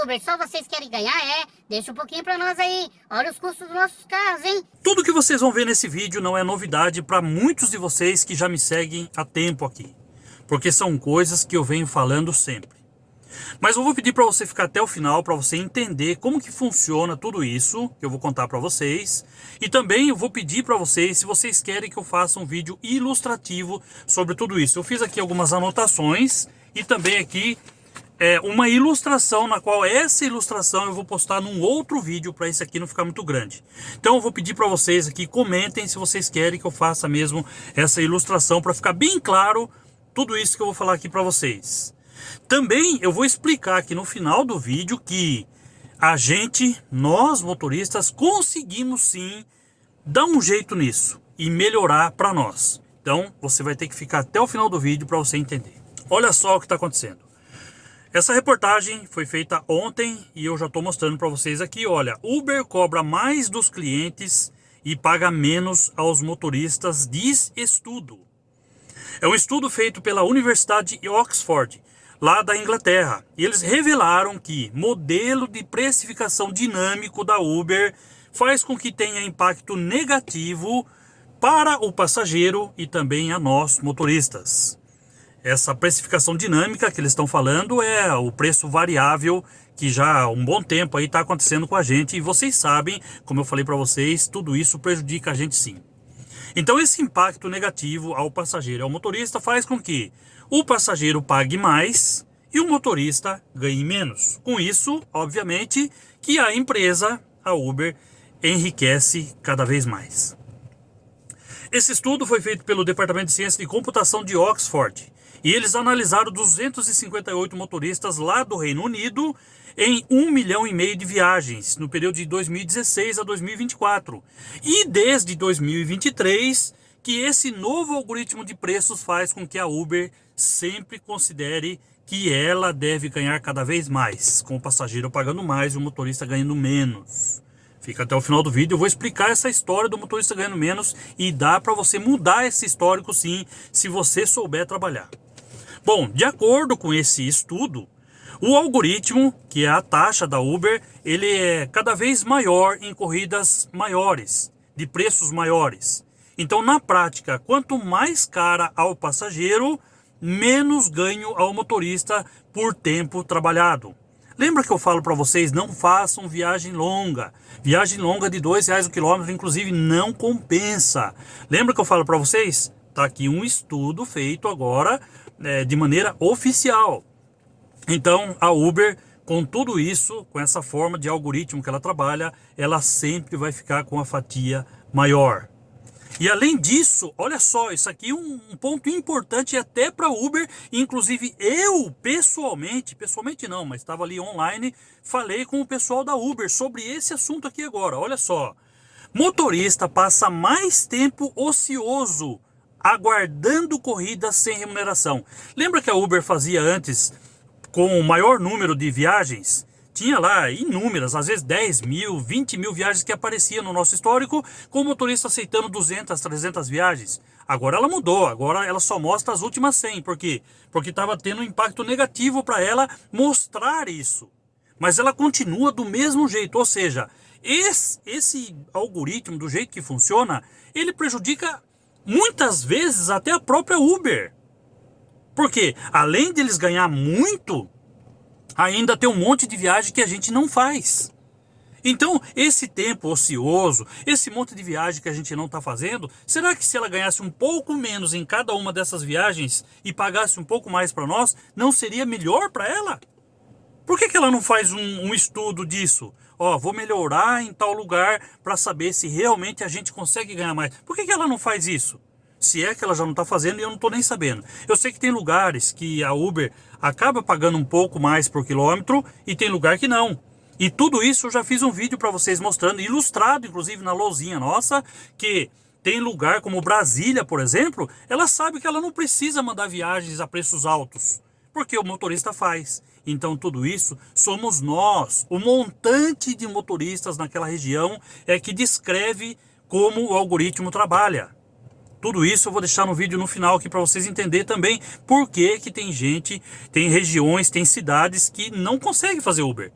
Uber, só vocês querem ganhar, Deixa um pouquinho pra nós aí. Olha os custos dos nossos carros, hein? Tudo que vocês vão ver nesse vídeo não é novidade para muitos de vocês que já me seguem há tempo aqui. Porque são coisas que eu venho falando sempre. Mas eu vou pedir para você ficar até o final, para você entender como que funciona tudo isso, que eu vou contar para vocês. E também eu vou pedir para vocês, se vocês querem que eu faça um vídeo ilustrativo sobre tudo isso. Eu fiz aqui algumas anotações e também aqui uma ilustração, na qual essa ilustração eu vou postar num outro vídeo para esse aqui não ficar muito grande. Então eu vou pedir para vocês aqui, comentem se vocês querem que eu faça mesmo essa ilustração para ficar bem claro tudo isso que eu vou falar aqui para vocês. Também eu vou explicar aqui no final do vídeo que nós motoristas, conseguimos sim dar um jeito nisso e melhorar para nós. Então você vai ter que ficar até o final do vídeo para você entender. Olha só o que está acontecendo. Essa reportagem foi feita ontem e eu já estou mostrando para vocês aqui. Olha, Uber cobra mais dos clientes e paga menos aos motoristas, diz estudo. É um estudo feito pela Universidade de Oxford, lá da Inglaterra. E eles revelaram que modelo de precificação dinâmico da Uber faz com que tenha impacto negativo para o passageiro e também a nós motoristas. Essa precificação dinâmica que eles estão falando é o preço variável que já há um bom tempo aí está acontecendo com a gente. E vocês sabem, como eu falei para vocês, tudo isso prejudica a gente sim. Então esse impacto negativo ao passageiro e ao motorista faz com que o passageiro pague mais e o motorista ganhe menos. Com isso, obviamente, que a empresa, a Uber, enriquece cada vez mais. Esse estudo foi feito pelo Departamento de Ciência de Computação de Oxford. E eles analisaram 258 motoristas lá do Reino Unido em 1,5 milhão de viagens no período de 2016 a 2024. E desde 2023 que esse novo algoritmo de preços faz com que a Uber sempre considere que ela deve ganhar cada vez mais, com o passageiro pagando mais e o motorista ganhando menos. Fica até o final do vídeo, eu vou explicar essa história do motorista ganhando menos e dá para você mudar esse histórico sim, se você souber trabalhar. Bom, de acordo com esse estudo, o algoritmo, que é a taxa da Uber, ele é cada vez maior em corridas maiores, de preços maiores. Então, na prática, quanto mais cara ao passageiro, menos ganho ao motorista por tempo trabalhado. Lembra que eu falo para vocês, não façam viagem longa. Viagem longa de R$2 o quilômetro, inclusive, não compensa. Lembra que eu falo para vocês? Tá aqui um estudo feito agora de maneira oficial. Então a Uber, com tudo isso, com essa forma de algoritmo que ela trabalha, ela sempre vai ficar com a fatia maior. E além disso, olha só, isso aqui é um ponto importante até para a Uber. Inclusive eu pessoalmente não, mas estava ali online, falei com o pessoal da Uber sobre esse assunto aqui agora. Olha só, motorista passa mais tempo ocioso aguardando corridas sem remuneração. Lembra que a Uber fazia antes com o maior número de viagens? Tinha lá inúmeras, às vezes 10 mil, 20 mil viagens que apareciam no nosso histórico, com o motorista aceitando 200, 300 viagens. Agora ela mudou, agora ela só mostra as últimas 100. Por quê? Porque estava tendo um impacto negativo para ela mostrar isso. Mas ela continua do mesmo jeito, ou seja, esse algoritmo, do jeito que funciona, ele prejudica muitas vezes até a própria Uber. Porque além de eles ganhar muito, ainda tem um monte de viagem que a gente não faz. Então, esse tempo ocioso, esse monte de viagem que a gente não está fazendo, será que se ela ganhasse um pouco menos em cada uma dessas viagens e pagasse um pouco mais para nós, não seria melhor para ela? Por que ela não faz um estudo disso? Vou melhorar em tal lugar para saber se realmente a gente consegue ganhar mais. Por que ela não faz isso? Se é que ela já não está fazendo e eu não estou nem sabendo. Eu sei que tem lugares que a Uber acaba pagando um pouco mais por quilômetro e tem lugar que não. E tudo isso eu já fiz um vídeo para vocês mostrando, ilustrado inclusive na lousinha nossa, que tem lugar como Brasília, por exemplo, ela sabe que ela não precisa mandar viagens a preços altos, porque o motorista faz. Então tudo isso somos nós, o montante de motoristas naquela região é que descreve como o algoritmo trabalha. Tudo isso eu vou deixar no vídeo no final aqui para vocês entenderem também por que tem gente, tem regiões, tem cidades que não conseguem fazer Uber.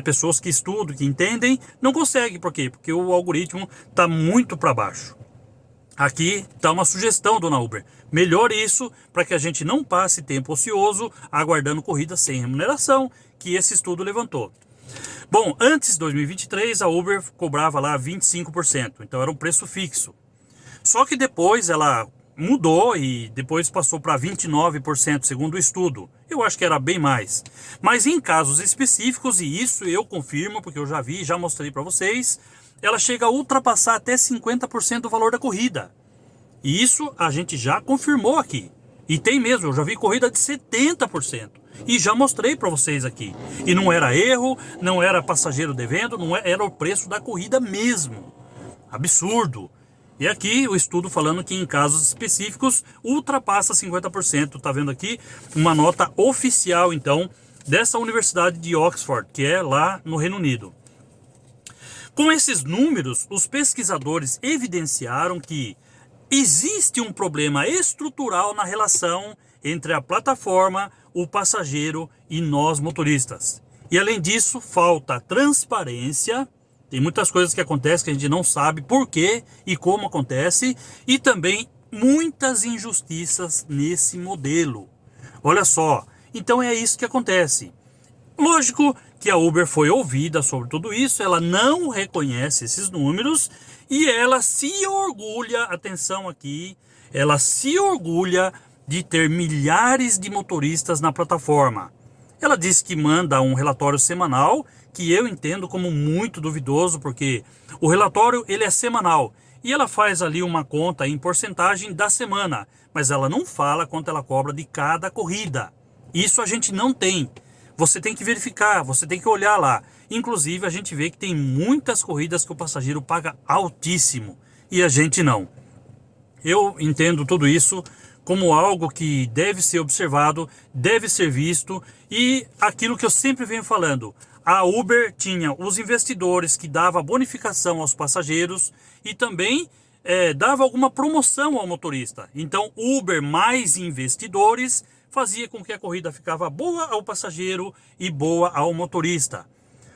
Pessoas que estudam, que entendem, não conseguem. Por quê? Porque o algoritmo está muito para baixo. Aqui está uma sugestão, dona Uber. Melhore isso para que a gente não passe tempo ocioso aguardando corridas sem remuneração, que esse estudo levantou. Bom, antes de 2023, a Uber cobrava lá 25%, então era um preço fixo. Só que depois ela mudou e depois passou para 29%, segundo o estudo. Eu acho que era bem mais. Mas em casos específicos, e isso eu confirmo, porque eu já vi, já mostrei para vocês, ela chega a ultrapassar até 50% do valor da corrida. E isso a gente já confirmou aqui. E tem mesmo, eu já vi corrida de 70%. E já mostrei para vocês aqui. E não era erro, não era passageiro devendo, não era o preço da corrida mesmo. Absurdo. E aqui o estudo falando que em casos específicos ultrapassa 50%. Tá vendo aqui uma nota oficial, então, dessa Universidade de Oxford, que é lá no Reino Unido. Com esses números, os pesquisadores evidenciaram que existe um problema estrutural na relação entre a plataforma, o passageiro e nós motoristas. E além disso, falta transparência. Tem muitas coisas que acontecem que a gente não sabe por quê e como acontece. E também muitas injustiças nesse modelo. Olha só, então é isso que acontece. Lógico que a Uber foi ouvida sobre tudo isso, ela não reconhece esses números e ela se orgulha, atenção aqui, ela se orgulha de ter milhares de motoristas na plataforma. Ela diz que manda um relatório semanal, que eu entendo como muito duvidoso, porque o relatório ele é semanal e ela faz ali uma conta em porcentagem da semana, mas ela não fala quanto ela cobra de cada corrida. Isso a gente não tem. Você tem que verificar, você tem que olhar lá. Inclusive a gente vê que tem muitas corridas que o passageiro paga altíssimo e a gente não. Eu entendo tudo isso como algo que deve ser observado, deve ser visto, e aquilo que eu sempre venho falando, a Uber tinha os investidores que dava bonificação aos passageiros e também dava alguma promoção ao motorista. Então Uber mais investidores fazia com que a corrida ficava boa ao passageiro e boa ao motorista.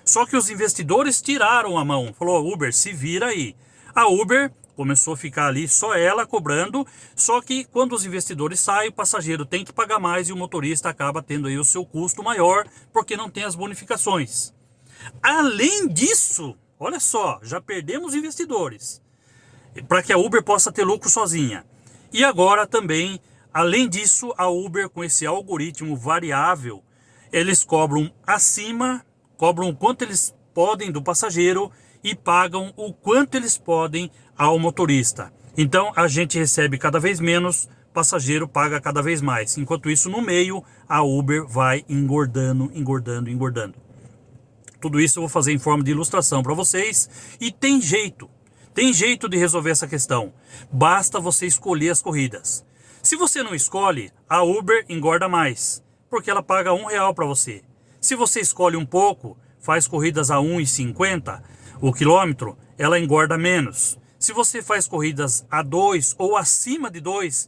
Só que os investidores tiraram a mão, falou: Uber, se vira aí. A Uber começou a ficar ali só ela cobrando, só que quando os investidores saem, o passageiro tem que pagar mais e o motorista acaba tendo aí o seu custo maior, porque não tem as bonificações. Além disso, olha só, já perdemos investidores, para que a Uber possa ter lucro sozinha. E agora também, além disso, a Uber com esse algoritmo variável, eles cobram acima, cobram o quanto eles podem do passageiro e pagam o quanto eles podem ao motorista. Então a gente recebe cada vez menos, passageiro paga cada vez mais. Enquanto isso, no meio, a Uber vai engordando, engordando, engordando. Tudo isso eu vou fazer em forma de ilustração para vocês. E tem jeito de resolver essa questão. Basta você escolher as corridas. Se você não escolhe, a Uber engorda mais, porque ela paga R$1 para você. Se você escolhe um pouco, faz corridas a R$1,50 o quilômetro, ela engorda menos. Se você faz corridas a 2 ou acima de 2,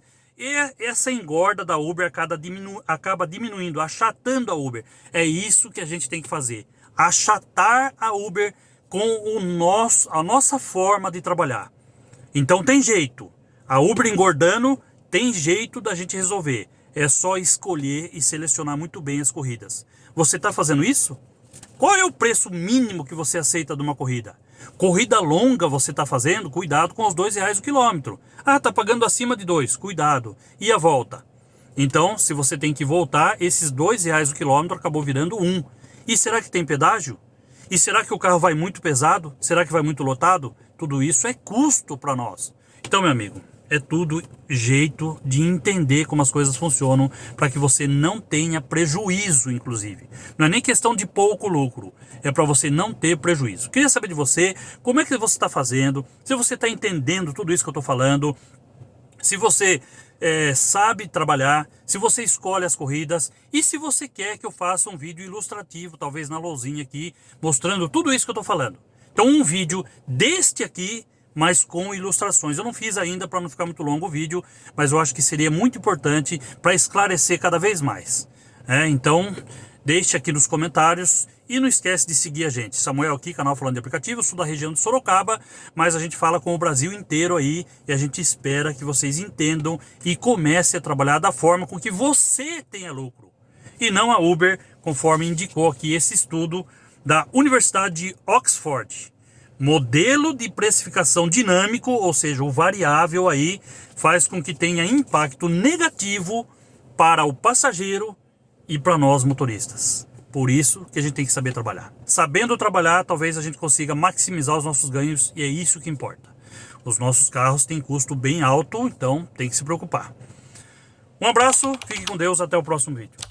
essa engorda da Uber acaba diminuindo, achatando a Uber. É isso que a gente tem que fazer. Achatar a Uber com a nossa forma de trabalhar. Então tem jeito. A Uber engordando, tem jeito da gente resolver. É só escolher e selecionar muito bem as corridas. Você está fazendo isso? Qual é o preço mínimo que você aceita de uma corrida? Corrida longa você está fazendo? Cuidado com os R$2 o quilômetro. Ah, está pagando acima de 2, cuidado. E a volta? Então, se você tem que voltar, esses R$2 o quilômetro acabou virando 1. E será que tem pedágio? E será que o carro vai muito pesado? Será que vai muito lotado? Tudo isso é custo para nós. Então, meu amigo, é tudo jeito de entender como as coisas funcionam para que você não tenha prejuízo, inclusive. Não é nem questão de pouco lucro, é para você não ter prejuízo. Queria saber de você, como é que você está fazendo, se você está entendendo tudo isso que eu estou falando, se você sabe trabalhar, se você escolhe as corridas e se você quer que eu faça um vídeo ilustrativo, talvez na lousinha aqui, mostrando tudo isso que eu estou falando. Então um vídeo deste aqui, mas com ilustrações. Eu não fiz ainda para não ficar muito longo o vídeo, mas eu acho que seria muito importante para esclarecer cada vez mais. Então, Deixe aqui nos comentários e não esquece de seguir a gente. Samuel aqui, canal Falando de Aplicativo, eu sou da região de Sorocaba, mas a gente fala com o Brasil inteiro aí e a gente espera que vocês entendam e comecem a trabalhar da forma com que você tenha lucro e não a Uber, conforme indicou aqui esse estudo da Universidade de Oxford. Modelo de precificação dinâmico, ou seja, o variável aí, faz com que tenha impacto negativo para o passageiro e para nós motoristas. Por isso que a gente tem que saber trabalhar. Sabendo trabalhar, talvez a gente consiga maximizar os nossos ganhos e é isso que importa. Os nossos carros têm custo bem alto, então tem que se preocupar. Um abraço, fique com Deus, até o próximo vídeo.